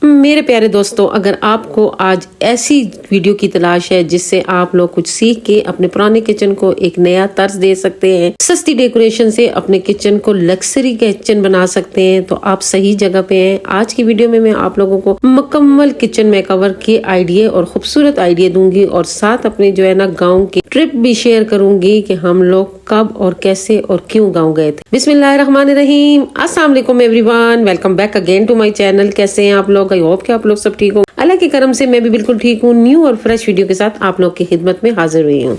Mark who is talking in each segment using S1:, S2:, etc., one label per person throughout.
S1: मेरे प्यारे दोस्तों, अगर आपको आज ऐसी वीडियो की तलाश है जिससे आप लोग कुछ सीख के अपने पुराने किचन को एक नया तर्ज दे सकते हैं, सस्ती डेकोरेशन से अपने किचन को लग्जरी किचन बना सकते हैं, तो आप सही जगह पे हैं। आज की वीडियो में मैं आप लोगों को मुकम्मल किचन मेकओवर के आइडिया और खूबसूरत आइडिया दूंगी और साथ अपने जो है ना गाँव की ट्रिप भी शेयर करूंगी कि हम लोग कब और कैसे और क्यों गाँव गए थे। बिस्मिल्लाहिर्रहमानिर्रहीम, अस्सलाम वालेकुम everyone, welcome back again to my channel. कैसे हैं आप लोग? आई होप कि आप लोग सब ठीक हो। अल्लाह के करम से मैं भी बिल्कुल ठीक हूँ। न्यू और फ्रेश वीडियो के साथ आप लोग की खिदमत में हाजिर हुई हूँ।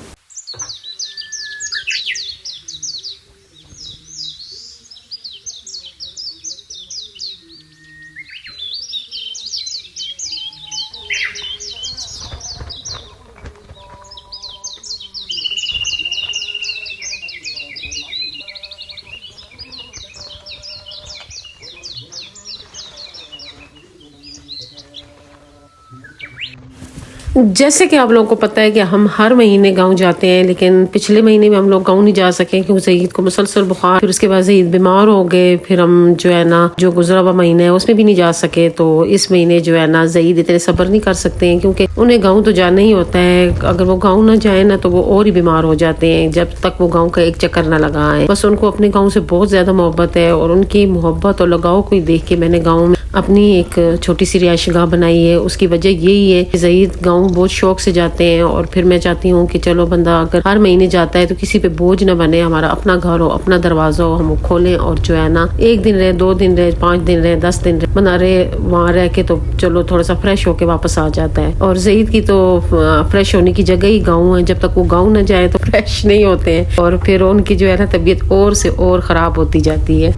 S1: जैसे कि आप लोगों को पता है कि हम हर महीने गांव जाते हैं, लेकिन पिछले महीने में हम लोग गांव नहीं जा सके क्योंकि सईद को मुसलसल बुखार, फिर उसके बाद सईद बीमार हो गए। फिर हम जो है ना जो गुजरा हुआ महीना है उसमें भी नहीं जा सके। तो इस महीने जो है ना सईद इतने सब्र नहीं कर सकते हैं क्योंकि उन्हें गाँव तो जाना ही होता है। अगर वो गाँव ना जाए ना तो वो और ही बीमार हो जाते हैं जब तक वो गाँव का एक चक्कर न लगाए। बस उनको अपने गाँव से बहुत ज्यादा मोहब्बत है और उनकी मोहब्बत और लगाव को देख के मैंने गाँव में अपनी एक छोटी सी रिहायशगाह बनाई है। उसकी वजह यही है कि सईद गाँव बहुत शौक से जाते हैं और फिर मैं चाहती हूँ कि चलो बंदा अगर हर महीने जाता है तो किसी पे बोझ न बने, हमारा अपना घर हो, अपना दरवाजा हो, हम खोलें और जो है ना 1 दिन रहे, 2 दिन रहे, 5 दिन रहे, 10 दिन रहे, बना रहे वहाँ रह के तो चलो थोड़ा सा फ्रेश होके वापस आ जाता है। और सईद की तो फ्रेश होने की जगह ही गाँव है। जब तक वो गाँव न जाए तो फ्रेश नहीं होते हैं और फिर उनकी जो है ना तबीयत और से और खराब होती जाती है।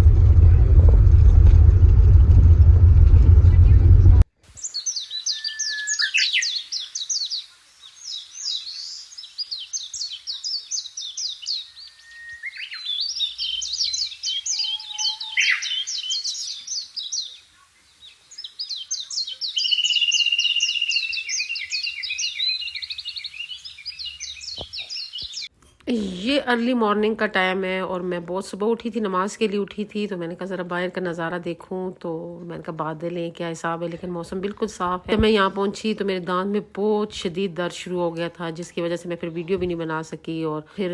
S1: ये अर्ली मॉर्निंग का टाइम है और मैं बहुत सुबह उठी थी, नमाज के लिए उठी थी। तो मैंने कहा ज़रा बाहर का नज़ारा देखूं। तो मैंने कहा बादल हैं, क्या हिसाब है, लेकिन मौसम बिल्कुल साफ़ है। जब मैं यहाँ पहुंची तो मेरे दांत में बहुत शदीद दर्द शुरू हो गया था, जिसकी वजह से मैं फिर वीडियो भी नहीं बना सकी। और फिर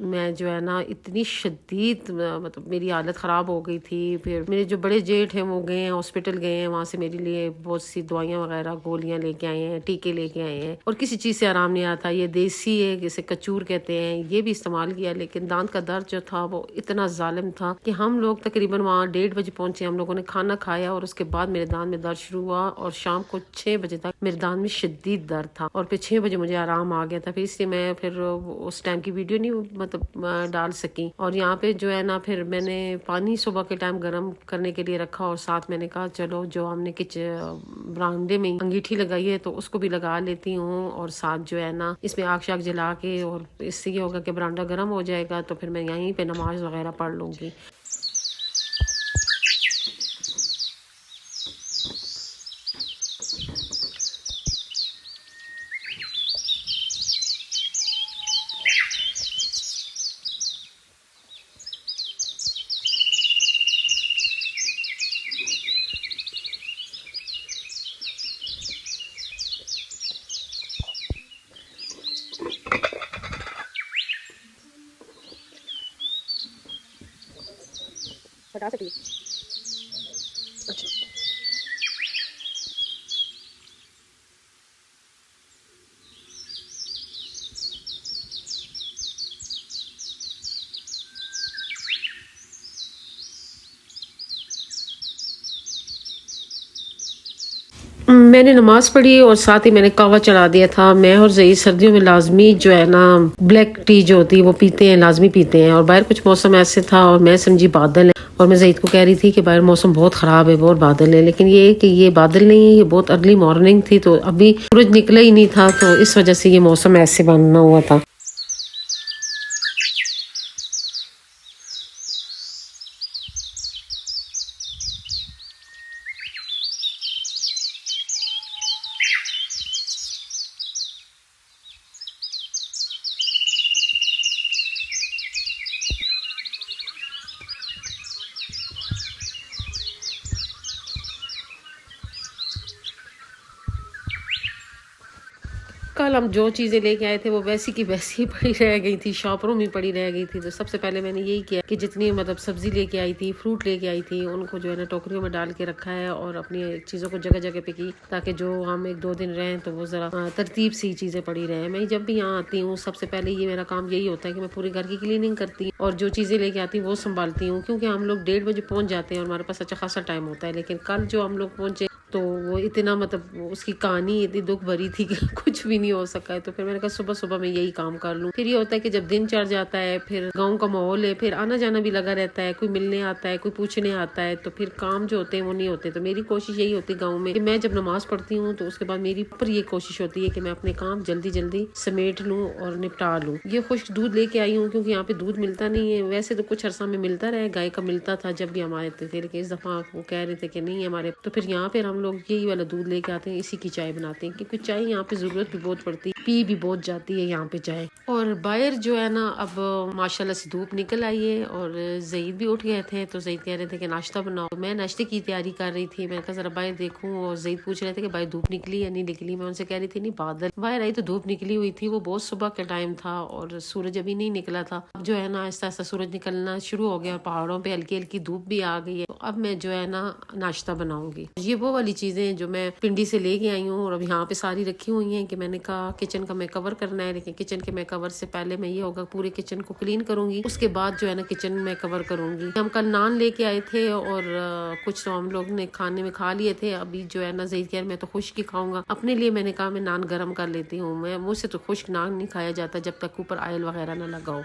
S1: मैं जो है ना इतनी शदीद मतलब मेरी हालत ख़राब हो गई थी। फिर मेरे जो बड़े जेठ हैं वो गए हैं, हॉस्पिटल गए हैं, वहाँ से मेरे लिए बहुत सी दवाइयाँ वगैरह गोलियाँ लेके आए हैं, टीके लेके आए हैं और किसी चीज़ से आराम नहीं आता। ये देसी है, जिसे कचूर कहते हैं, ये भी इस्तेमाल किया, लेकिन दांत का दर्द जो था वो इतना जालिम था कि हम लोग तकरीबन वहाँ 1:30 बजे पहुंचे। हम लोगों ने खाना खाया और उसके बाद मेरे दांत में दर्द शुरू हुआ और शाम को 6 बजे तक मेरे दांत में शदीद दर्द था और फिर 6 बजे मुझे आराम आ गया था। फिर इसलिए मैं फिर उस टाइम की वीडियो नहीं मतलब डाल सकी। और यहाँ पे जो है ना फिर मैंने पानी सुबह के टाइम गर्म करने के लिए रखा और साथ मैंने कहा चलो जो हमने बरामदे में अंगीठी लगाई है तो उसको भी लगा लेती हूँ और साथ जो है ना इसमें आग शाग जला के, और इससे ये होगा कि बरामदा गर्म हो जाएगा तो फिर मैं यहीं पे नमाज वगैरह पढ़ लूँगी। हटा सकती है। अच्छा, मैंने नमाज पढ़ी और साथ ही मैंने कहवा चढ़ा दिया था। मैं और जई सर्दियों में लाजमी जो है ना ब्लैक टी जो होती है वो पीते हैं, लाजमी पीते हैं। और बाहर कुछ मौसम ऐसे था और मैं समझी बादल है और मैं जईद को कह रही थी कि बाहर मौसम बहुत ख़राब है, बहुत बादल है, लेकिन ये कि ये बादल नहीं है, ये बहुत अर्ली मॉर्निंग थी तो अभी सूरज निकला ही नहीं था, तो इस वजह से ये मौसम ऐसे बनना हुआ था। कल हम जो चीज़ें लेके आए थे वो वैसी की वैसी ही पड़ी रह गई थी, शॉपरों में पड़ी रह गई थी। तो सबसे पहले मैंने यही किया कि जितनी मतलब सब्जी लेके आई थी, फ्रूट लेके आई थी, उनको जो है ना टोकरियों में डाल के रखा है और अपनी चीज़ों को जगह जगह पे की, ताकि जो हम 1-2 दिन रहें तो वो ज़रा तरतीब सी चीज़ें पड़ी रहें। मैं जब भी यहाँ आती हूँ सबसे पहले ये मेरा काम यही होता है कि मैं पूरे घर की क्लीनिंग करती हूँ और जो चीज़ें लेके आती हूँ वो संभालती हूँ, क्योंकि हम लोग 1:30 बजे पहुँच जाते हैं और हमारे पास अच्छा खासा टाइम होता है। लेकिन कल जो हम लोग पहुँचे तो वो इतना मतलब उसकी कहानी इतनी दुख भरी थी कि कुछ भी नहीं हो सका है। तो फिर मैंने कहा सुबह सुबह मैं यही काम कर लूँ। फिर ये होता है कि जब दिन चढ़ जाता है, फिर गांव का माहौल है, फिर आना जाना भी लगा रहता है, कोई मिलने आता है, कोई पूछने आता है, तो फिर काम जो होते हैं वो नहीं होते। तो मेरी कोशिश यही होती है गाँव में कि मैं जब नमाज पढ़ती हूँ तो उसके बाद मेरी पर ये कोशिश होती है कि मैं अपने काम जल्दी जल्दी समेट लूँ और निपटा लूँ। ये खुश्क दूध लेके आई हूँ क्योंकि यहाँ पे दूध मिलता नहीं है। वैसे तो कुछ अरसा में मिलता रहा, गाय का मिलता था जब भी हम आए थे, लेकिन इस दफा वो कह रहे थे कि नहीं है हमारे। तो फिर यहाँ पे हम लोग यही वाला दूध लेके आते हैं, इसी की चाय बनाते हैं, क्योंकि चाय यहाँ पे जरूरत भी बहुत पड़ती है, पी भी बहुत जाती है यहाँ पे चाय। और बाहर जो है ना अब माशाल्लाह से धूप निकल आई है और ज़ईद भी उठ गए थे। तो ज़ईद कह रहे थे कि नाश्ता बनाओ, तो मैं नाश्ते की तैयारी कर रही थी। मैं कहा जरा बाहर देखूं, और ज़ईद पूछ रहे थे कि बाहर धूप निकली या नहीं निकली। मैं उनसे कह रही थी नहीं बादल बाहर आई तो धूप निकली हुई थी, वो बहुत सुबह का टाइम था और सूरज अभी नहीं निकला था। अब जो है ना आहिस्ता आहिस्ता सूरज निकलना शुरू हो गया और पहाड़ों पे हल्की हल्की धूप भी आ गई है। तो अब मैं जो है ना नाश्ता बनाऊंगी। ये वो वाली चीजें जो मैं पिंडी से लेके आई हूँ और अब यहाँ पे सारी रखी हुई हैं कि मैंने कहा किचन का मैं कवर करना है, लेकिन किचन के मैं कवर से पहले मैं ये होगा पूरे किचन को क्लीन करूंगी, उसके बाद जो है ना किचन में कवर करूंगी। हम कल नान लेके आए थे और कुछ तो हम लोग ने खाने में खा लिए थे। अभी जो है ना ज़ईद कह मैं तो खुश्क ही खाऊंगा, अपने लिए मैंने कहा मैं नान गर्म कर लेती हूँ। मैं मुझसे तो खुश्क नान नहीं खाया जाता जब तक ऊपर ऑयल वगैरह ना लगाओ।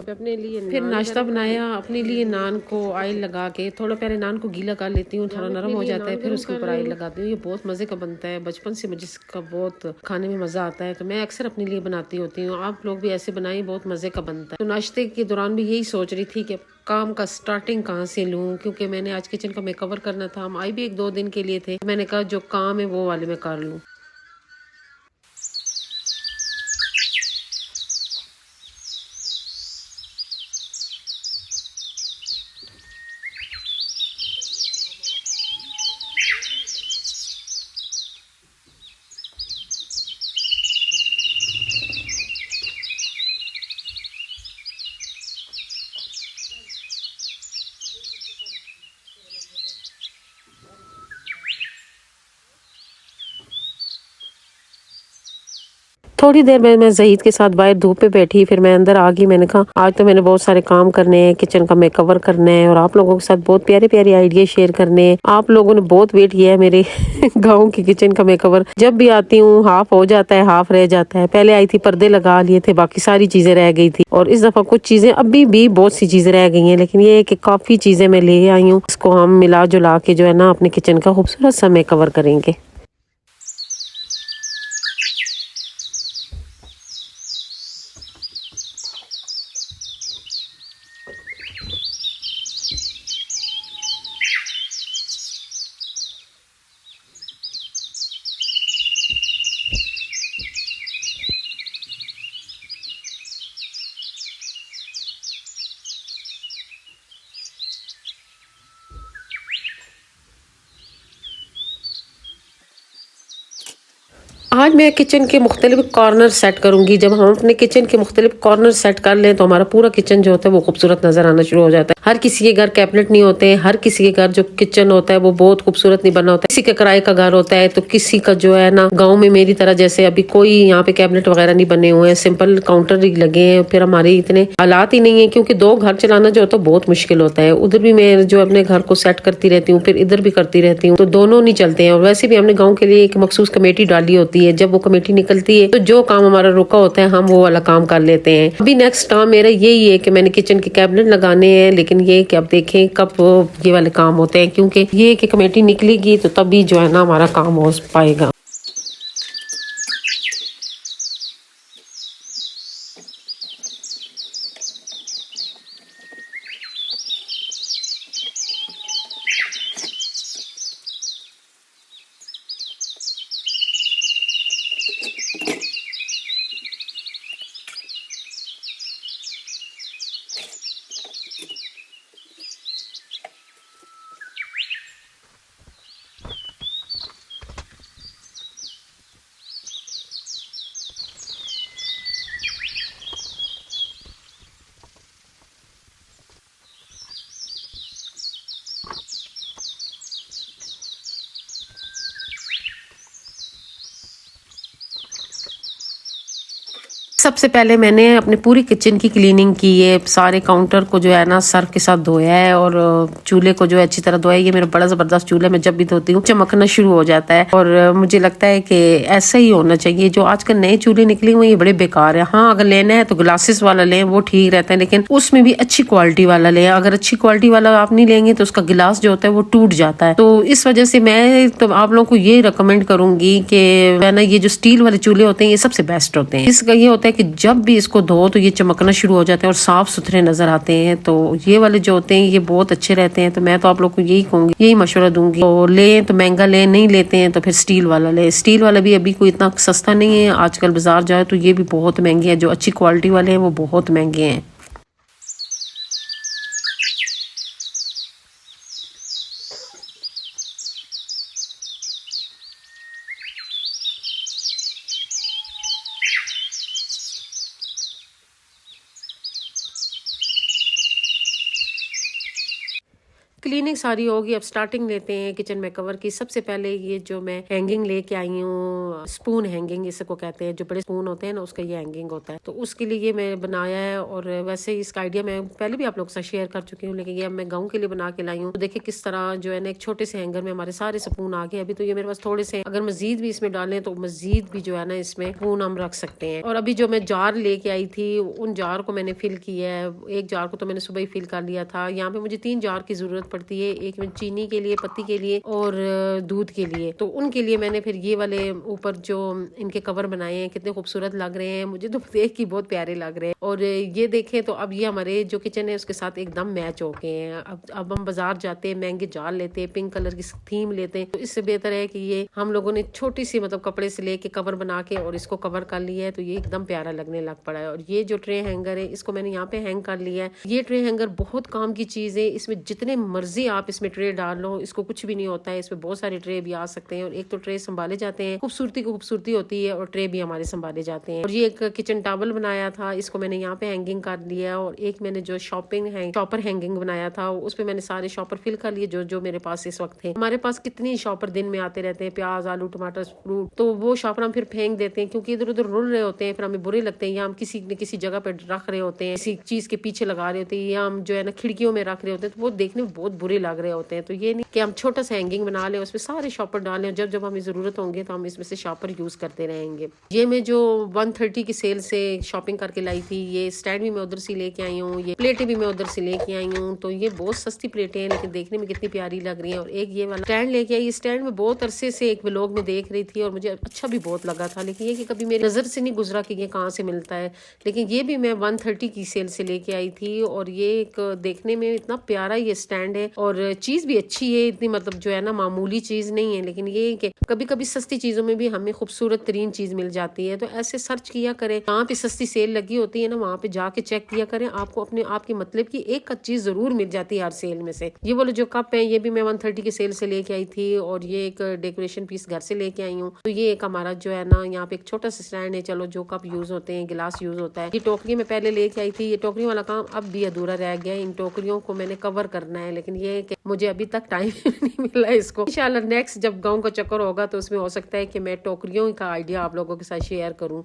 S1: अपने लिए फिर नाश्ता बनाया, अपने लिए नान को ऑयल लगा के थोड़ा पहले नान को गीला कर लेती हूँ, थोड़ा नरम हो जाता है, फिर उसके ऊपर ऑयल लगाती हूँ। ये बहुत मजे का बनता है, बचपन से मुझे इसका बहुत खाने में मजा आता है, तो मैं अक्सर अपने लिए बनाती होती हूँ। आप लोग भी ऐसे बनाए, बहुत मजे का बनता है। तो नाश्ते के दौरान भी यही सोच रही थी कि काम का स्टार्टिंग कहाँ से लूँ, क्योंकि मैंने आज किचन का मैं कवर करना था। हम आए भी 1-2 दिन के लिए थे, मैंने कहा जो काम है वो वाले मैं कर लूँ। थोड़ी देर में मैं ज़हीद के साथ बाहर धूप पे बैठी, फिर मैं अंदर आ गई। मैंने कहा आज तो मैंने बहुत सारे काम करने हैं, किचन का मैं कवर करना है और आप लोगों के साथ बहुत प्यारे प्यारे आइडिया शेयर करने हैं। आप लोगों ने बहुत वेट किया है मेरे गाँव की किचन का मैं कवर। जब भी आती हूँ हाफ हो जाता है, हाफ रह जाता है। पहले आई थी पर्दे लगा लिए थे, बाकी सारी चीजें रह गई थी, और इस दफा कुछ चीजें अभी भी बहुत सी चीजें रह गई हैं, लेकिन ये है कि काफी चीजें मैं ले आई हूँ। इसको हम मिला जुला के जो है ना अपने किचन का खूबसूरत सा मैं कवर करेंगे। आज मैं किचन के मुख्तलिफ कॉर्नर सेट करूंगी। जब हम अपने किचन के मुख्तलिफ कॉर्नर सेट कर लें तो हमारा पूरा किचन जो होता है वो खूबसूरत नजर आना शुरू हो जाता है। हर किसी के घर कैबिनेट नहीं होते हैं, हर किसी के घर जो किचन होता है वो बहुत खूबसूरत नहीं बना होता है। किसी का किराए का घर होता है तो किसी का जो है ना गाँव में मेरी तरह जैसे अभी कोई यहाँ पे कैबिनेट वगैरह नहीं बने हुए हैं, सिंपल काउंटर ही लगे हैं। फिर हमारे इतने हालात ही नहीं है, क्योंकि 2 घर चलाना जो होता है बहुत मुश्किल होता है। उधर भी मैं जो अपने घर को सेट करती रहती हूँ, फिर इधर भी करती रहती हूँ, तो दोनों नहीं चलते हैं। और वैसे भी हमने गाँव के लिए एक मखसूस कमेटी डाली होती है है। जब वो कमेटी निकलती है तो जो काम हमारा रुका होता है हम वो वाला काम कर लेते हैं। अभी नेक्स्ट काम मेरा यही है कि मैंने किचन के कैबिनेट लगाने हैं, लेकिन ये कि अब देखें कब ये वाले काम होते हैं, क्योंकि ये कि कमेटी निकलेगी तो तभी जो है ना हमारा काम हो पाएगा। सबसे पहले मैंने अपने पूरी किचन की क्लीनिंग की है। सारे काउंटर को जो है ना सर्फ के साथ धोया है और चूल्हे को जो है अच्छी तरह धोया है। ये मेरा बड़ा ज़बरदस्त चूल्हा है, मैं जब भी धोती हूँ चमकना शुरू हो जाता है और मुझे लगता है कि ऐसा ही होना चाहिए। जो आजकल नए चूल्हे निकले हुए ये बड़े बेकार है। हाँ, अगर लेना है तो ग्लासेस वाला लें, वो ठीक रहता है, लेकिन उसमें भी अच्छी क्वालिटी वाला लें। अगर अच्छी क्वालिटी वाला आप नहीं लेंगे तो उसका गिलास जो होता है वो टूट जाता है। तो इस वजह से मैं तो आप लोगों को ये रिकमेंड करूंगी कि ना ये जो स्टील वाले चूल्हे होते हैं ये सबसे बेस्ट होते हैं। इसका ये होता है कि जब भी इसको धो तो ये चमकना शुरू हो जाते हैं और साफ सुथरे नजर आते हैं। तो ये वाले जो होते हैं ये बहुत अच्छे रहते हैं। तो मैं तो आप लोग को यही कहूंगी, यही मशवरा दूंगी, तो लें तो महंगा लें, नहीं लेते हैं तो फिर स्टील वाला लें। स्टील वाला भी अभी कोई इतना सस्ता नहीं है, आजकल बाजार जाए तो ये भी बहुत महंगे हैं। जो अच्छी क्वालिटी वाले हैं वो बहुत महंगे हैं। क्लीनिंग सारी होगी, अब स्टार्टिंग लेते हैं किचन में कवर की। सबसे पहले ये जो मैं हैंगिंग लेके आई हूँ, स्पून हैंगिंग इसको कहते हैं, जो बड़े स्पून होते हैं ना उसका ये हैंगिंग होता है। तो उसके लिए ये मैं बनाया है और वैसे इसका आइडिया मैं पहले भी आप लोग के साथ शेयर कर चुकी हूँ, लेकिन ये अब मैं गाउन के लिए बना के लाई हूँ। तो देखिए किस तरह जो है ना एक छोटे से हैंगर में हमारे सारे स्पून आ गए। अभी तो ये मेरे पास थोड़े से, अगर मजीद भी इसमें डालें तो मजीद भी जो है ना इसमें स्पून हम रख सकते हैं। और अभी जो मैं जार लेके आई थी उन जार को मैंने फिल किया है। एक जार को तो मैंने सुबह ही फिल कर लिया था। यहाँ पे मुझे 3 जार की जरूरत पड़ती है, एक में चीनी के लिए, पत्ती के लिए और दूध के लिए। तो उनके लिए मैंने फिर ये वाले ऊपर जो इनके कवर बनाए हैं, कितने खूबसूरत लग रहे हैं, मुझे तो देख के बहुत प्यारे लग रहे हैं। और ये देखें तो अब ये हमारे जो किचन है उसके साथ एकदम मैच हो गए हैं। अब हम बाजार जाते हैं, महंगे जार लेते हैं, पिंक कलर की थीम लेते हैं, तो इससे बेहतर है कि ये हम लोगों ने छोटी सी मतलब कपड़े से लेके कवर बना के और इसको कवर कर लिया है, तो ये एकदम प्यारा लगने लग पड़ा है। और ये जो ट्रे हैंगर है इसको मैंने यहाँ पे हैंग कर लिया है। ये ट्रे हैंगर बहुत काम की चीज है, इसमें जितने मर्जी आप इसमें ट्रे डाल लो, इसको कुछ भी नहीं होता है। इसमें बहुत सारे ट्रे भी आ सकते हैं और एक तो ट्रे संभाले जाते हैं, खूबसूरती को खूबसूरती होती है और ट्रे भी हमारे संभाले जाते हैं। और ये एक किचन टॉवल बनाया था, इसको मैंने यहाँ पे हैंगिंग कर लिया। और एक मैंने जो शॉपर हैंगिंग बनाया था उस पे मैंने सारे शॉपर फिल कर लिए जो जो मेरे पास इस वक्त थे। हमारे पास कितनी शॉपर दिन में आते रहते हैं, प्याज, आलू, टमाटर, फ्रूट, तो वो शॉपर हम फिर फेंक देते हैं क्योंकि इधर उधर रुल रहे होते हैं, फिर हमें बुरे लगते हैं, या हम किसी न किसी जगह पे रख रहे होते हैं, किसी चीज के पीछे लगा रहे होते हैं, या हम जो है ना खिड़कियों में रख रहे होते हैं, तो वो देखने में बहुत बुरे लग रहे होते हैं। तो ये नहीं कि हम छोटा सा हैंगिंग बना लें, उसमें सारे शॉपर डालें, जब जब हमें जरूरत होंगे तो हम इसमें से शॉपर यूज करते रहेंगे। ये मैं जो 130 की सेल से शॉपिंग करके लाई थी, ये स्टैंड भी मैं उधर से लेके आई हूँ, ये प्लेटें भी मैं उधर से लेके आई हूँ। तो ये बहुत सस्ती प्लेटें हैं लेकिन देखने में कितनी प्यारी लग रही है। और एक ये वाला स्टैंड लेके आई, स्टैंड में बहुत अरसे से एक व्लॉग में देख रही थी और मुझे अच्छा भी बहुत लगा था, लेकिन ये कि कभी मेरी नजर से नहीं गुजरा कि ये कहाँ से मिलता है। लेकिन ये भी मैं 130 की सेल से लेके आई थी और ये एक देखने में इतना प्यारा ये स्टैंड है और चीज भी अच्छी है, इतनी मतलब जो है ना मामूली चीज नहीं है। लेकिन ये कि कभी कभी सस्ती चीजों में भी हमें खूबसूरत तरीन चीज मिल जाती है, तो ऐसे सर्च किया करें, जहाँ पे सस्ती सेल लगी होती है ना वहाँ पे जाके चेक किया करें, आपको अपने आप के मतलब की एक चीज जरूर मिल जाती है हर सेल में से। ये बोलो जो कप है ये भी मैं 130 की सेल से लेके आई थी और ये एक डेकोरेशन पीस घर से लेके आई हूँ। तो ये एक हमारा जो है ना यहाँ पे एक छोटा सा स्टैंड है, चलो जो कप यूज होते हैं, गिलास यूज होता है। ये टोकरी में पहले लेके आई थी, ये टोकरी वाला काम अब भी अधूरा रह गया है, इन टोकरियों को मैंने कवर करना है, लेकिन ये कि मुझे अभी तक टाइम नहीं मिला इसको। इंशाल्लाह नेक्स्ट जब गाँव का चक्कर होगा तो उसमें हो सकता है कि मैं टोकरियों का आइडिया आप लोगों के साथ शेयर करूँ।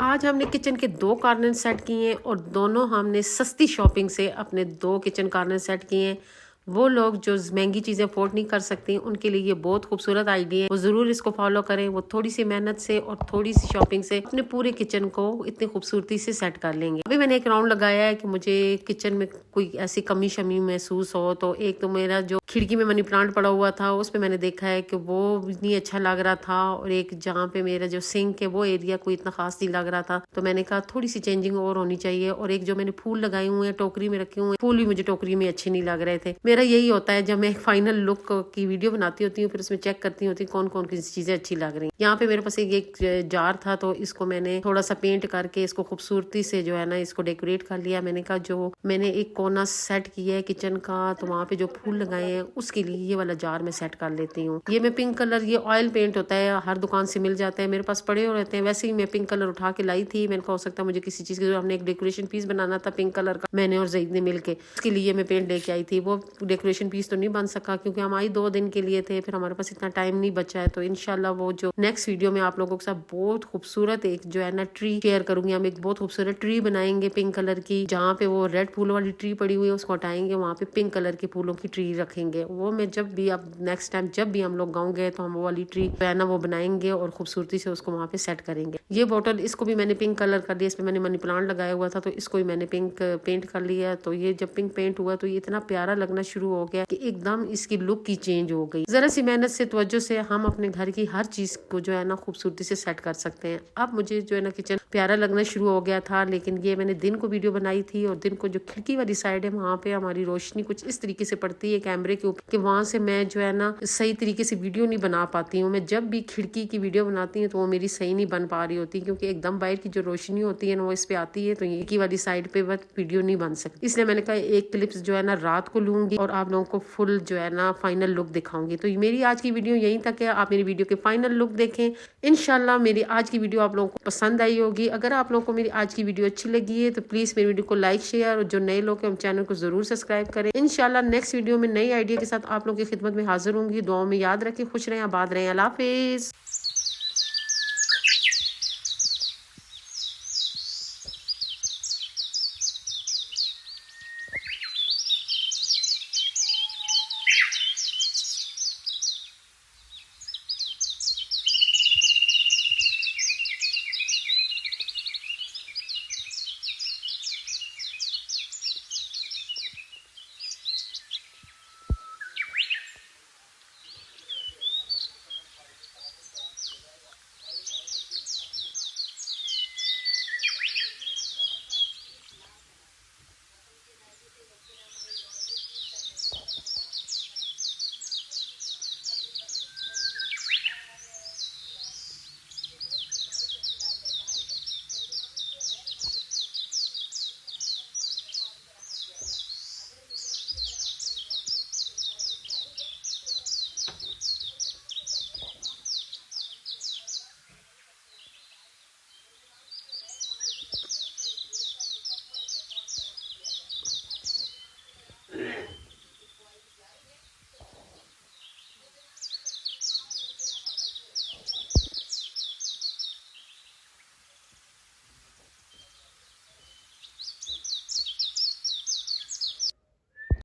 S1: आज हमने किचन के 2 कॉर्नर सेट किए हैं और दोनों हमने सस्ती शॉपिंग से अपने 2 किचन कॉर्नर सेट किए हैं। वो लोग जो महंगी चीज़ें अफोर्ड नहीं कर सकती उनके लिए ये बहुत खूबसूरत आइडिया है, वो ज़रूर इसको फॉलो करें। वो थोड़ी सी मेहनत से और थोड़ी सी शॉपिंग से अपने पूरे किचन को इतनी खूबसूरती से सेट कर लेंगे। अभी मैंने एक राउंड लगाया है कि मुझे किचन में कोई ऐसी कमी शमी महसूस हो तो एक तो मेरा जो खिड़की में मनी प्लांट पड़ा हुआ था उस पर मैंने देखा है कि वो नहीं अच्छा लग रहा था, और एक जहाँ पे मेरा जो सिंक है वो एरिया कोई इतना खास नहीं लग रहा था, तो मैंने कहा थोड़ी सी चेंजिंग और होनी चाहिए। और एक जो मैंने फूल लगाए हुए हैं टोकरी में रखे हुए हैं, फूल भी मुझे टोकरी में अच्छे नहीं लग रहे थे। मेरा यही होता है जब मैं फाइनल लुक की वीडियो बनाती होती हूँ फिर उसमें चेक करती होती कौन कौन सी चीजें अच्छी लग रही। यहाँ पे मेरे पास एक जार था तो इसको मैंने थोड़ा सा पेंट करके इसको खूबसूरती से जो है ना इसको डेकोरेट कर लिया। मैंने कहा जो मैंने एक कोना सेट किया है किचन का तो वहाँ पे जो फूल लगाए हैं उसके लिए ये वाला जार मैं सेट कर लेती हूँ। ये मैं पिंक कलर, ये ऑयल पेंट होता है, हर दुकान से मिल जाता है, मेरे पास पड़े हो रहते हैं। वैसे ही मैं पिंक कलर उठा के लाई थी। मैंने कहा हो सकता है मुझे किसी चीज की, हमने एक डेकोरेशन पीस बनाना था पिंक कलर का, मैंने और जईद ने मिलके, उसके लिए मैं पेंट लेके आई थी। वो डेकोरेशन पीस तो नहीं बन सका क्योंकि हम आई 2 दिन के लिए थे, फिर हमारे पास इतना टाइम नहीं बचा है। तो इंशाल्लाह वो जो नेक्स्ट वीडियो में आप लोगों के साथ बहुत खूबसूरत एक जो है ना ट्री शेयर करूंगी। हम एक बहुत खूबसूरत ट्री बनाएंगे पिंक कलर की, जहाँ पे वो रेड फूल वाली ट्री पड़ी हुई है उसको हटाएंगे, वहाँ पे पिंक कलर के फूलों की ट्री रखेंगे। वो मैं जब भी अब नेक्स्ट टाइम जब भी हम लोग गाँव गए तो हम वो वाली ट्री जो है ना वो बनाएंगे और खूबसूरती से उसको वहाँ पे सेट करेंगे। ये बॉटल इसको भी मैंने पिंक कलर कर दिया, इसमें मैंने मनी प्लांट लगाया हुआ था तो इसको भी मैंने पिंक पेंट कर लिया। तो ये जब पिंक पेंट हुआ तो ये इतना प्यारा लगना शुरू हो गया कि एकदम इसकी लुक की चेंज हो गई। जरा सी मेहनत से तवज्जो से हम अपने घर की हर चीज को जो है ना खूबसूरती से सेट कर सकते हैं। अब मुझे जो है ना किचन प्यारा लगना शुरू हो गया था, लेकिन ये मैंने दिन को वीडियो बनाई थी और दिन को जो खिड़की वाली साइड है वहाँ पे हमारी रोशनी कुछ इस तरीके से पड़ती है कैमरे के ऊपर कि वहाँ से मैं जो है ना सही तरीके से वीडियो नहीं बना पाती हूँ। मैं जब भी खिड़की की वीडियो बनाती हूँ तो वो मेरी सही नहीं बन पा रही होती क्योंकि एकदम बाहर की जो रोशनी होती है ना वो इस पे आती है, तो ये की वाली साइड पे बस वीडियो नहीं बन सकती। इसलिए मैंने कहा एक क्लिप्स जो है ना रात को लूंगी और आप लोगों को फुल जो है ना फाइनल लुक दिखाऊंगी। तो मेरी आज की वीडियो यहीं तक है, आप मेरी वीडियो के फाइनल लुक देखें। इंशाल्लाह मेरी आज की वीडियो आप लोगों को पसंद आई होगी। अगर आप लोगों को मेरी आज की वीडियो अच्छी लगी है तो प्लीज मेरी वीडियो को लाइक शेयर और जो नए लोग हैं हम चैनल को जरूर सब्सक्राइब करें। इंशाल्लाह नेक्स्ट वीडियो में नई आइडिया के साथ आप लोगों की खिदमत में हाजिर होंगी। दुआओं में याद रखें, खुश रहें, आबाद रहें। अल्लाह हाफिज।